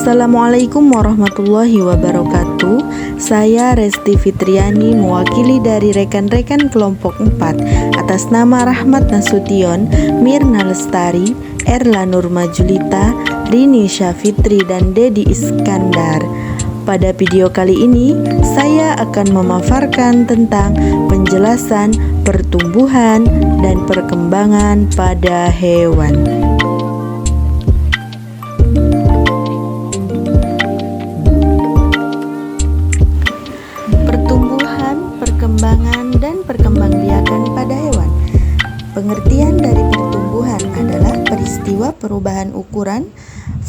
Assalamualaikum warahmatullahi wabarakatuh. Saya Resti Fitriani mewakili dari rekan-rekan kelompok 4 atas nama Rahmat Nasution, Mirna Lestari, Erla Nurma Julita, Rini Syafitri, dan Dedi Iskandar. Pada video kali ini, saya akan memaparkan tentang penjelasan pertumbuhan dan perkembangan pada hewan. Pertumbuhan, perkembangan, dan perkembangbiakan pada hewan. Pengertian dari pertumbuhan adalah peristiwa perubahan ukuran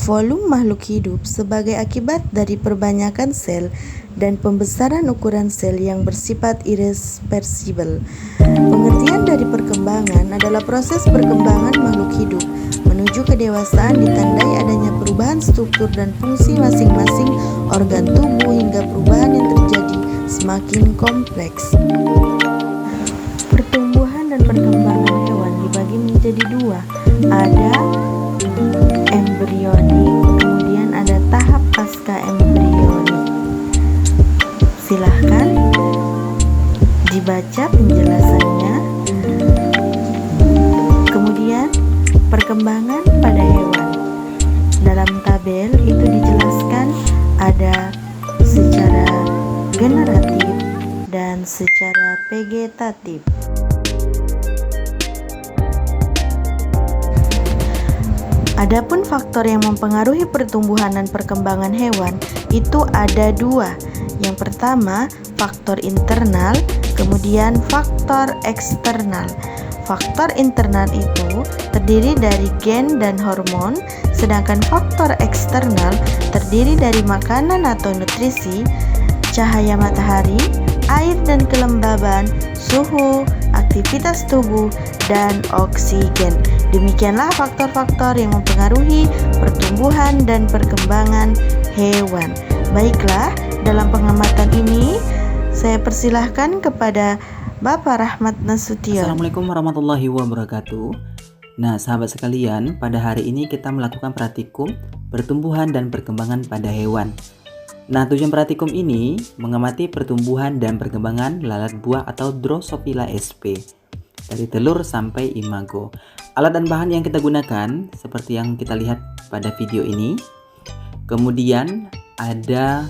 volume makhluk hidup sebagai akibat dari perbanyakan sel dan pembesaran ukuran sel yang bersifat irreversibel. Pengertian dari perkembangan adalah proses perkembangan makhluk hidup menuju kedewasaan ditandai adanya perubahan struktur dan fungsi masing-masing organ tubuh hingga perubahan yang terjadi semakin kompleks. Pertumbuhan dan perkembangan hewan dibagi menjadi dua, ada embrionik, kemudian ada tahap pasca embrionik. Silahkan dibaca penjelasannya. Kemudian perkembangan pada hewan. Dalam tabel itu dijelaskan ada secara generatif dan secara vegetatif. Adapun faktor yang mempengaruhi pertumbuhan dan perkembangan hewan itu ada dua. Yang pertama, faktor internal, kemudian faktor eksternal. Faktor internal itu terdiri dari gen dan hormon, sedangkan faktor eksternal terdiri dari makanan atau nutrisi, cahaya matahari, air dan kelembaban, suhu, aktivitas tubuh, dan oksigen. Demikianlah faktor-faktor yang mempengaruhi pertumbuhan dan perkembangan hewan. Baiklah, dalam pengamatan ini saya persilahkan kepada Bapak Rahmat Nasution. Assalamualaikum warahmatullahi wabarakatuh. Nah, sahabat sekalian, pada hari ini kita melakukan praktikum pertumbuhan dan perkembangan pada hewan. Nah, tujuan praktikum ini mengamati pertumbuhan dan perkembangan lalat buah atau Drosophila sp dari telur sampai imago. Alat dan bahan yang kita gunakan seperti yang kita lihat pada video ini. Kemudian ada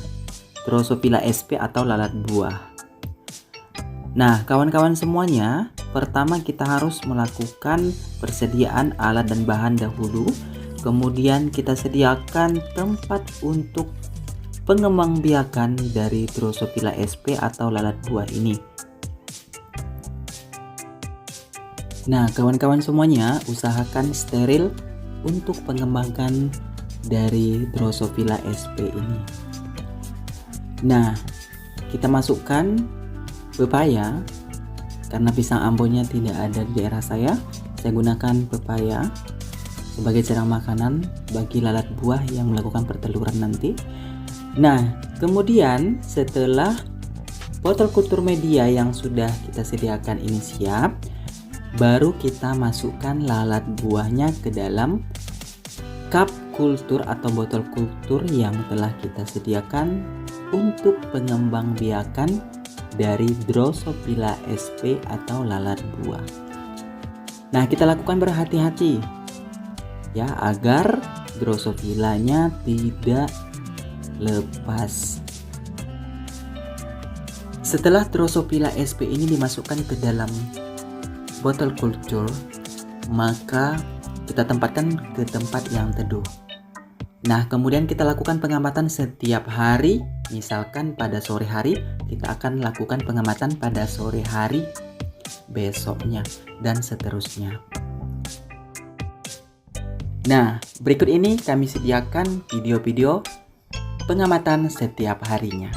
Drosophila sp atau lalat buah. Nah, kawan-kawan semuanya, pertama kita harus melakukan persediaan alat dan bahan dahulu. Kemudian kita sediakan tempat untuk pengembangbiakan dari Drosophila sp atau lalat buah ini. Nah, kawan-kawan semuanya, usahakan steril untuk pengembangan dari Drosophila sp ini. Nah, kita masukkan pepaya. Karena pisang ambonnya tidak ada di daerah saya gunakan pepaya sebagai cerang makanan bagi lalat buah yang melakukan perteluran nanti. Nah, kemudian setelah botol kultur media yang sudah kita sediakan ini siap, baru kita masukkan lalat buahnya ke dalam cup kultur atau botol kultur yang telah kita sediakan untuk pengembangbiakan dari Drosophila sp atau lalat buah. Nah, kita lakukan berhati-hati ya, agar Drosophilanya tidak lepas. Setelah Drosophila sp ini dimasukkan ke dalam botol kultur, maka kita tempatkan ke tempat yang teduh. Nah, kemudian kita lakukan pengamatan setiap hari. Misalkan pada sore hari, kita akan lakukan pengamatan pada sore hari besoknya, dan seterusnya. Nah, berikut ini kami sediakan video-video pengamatan setiap harinya.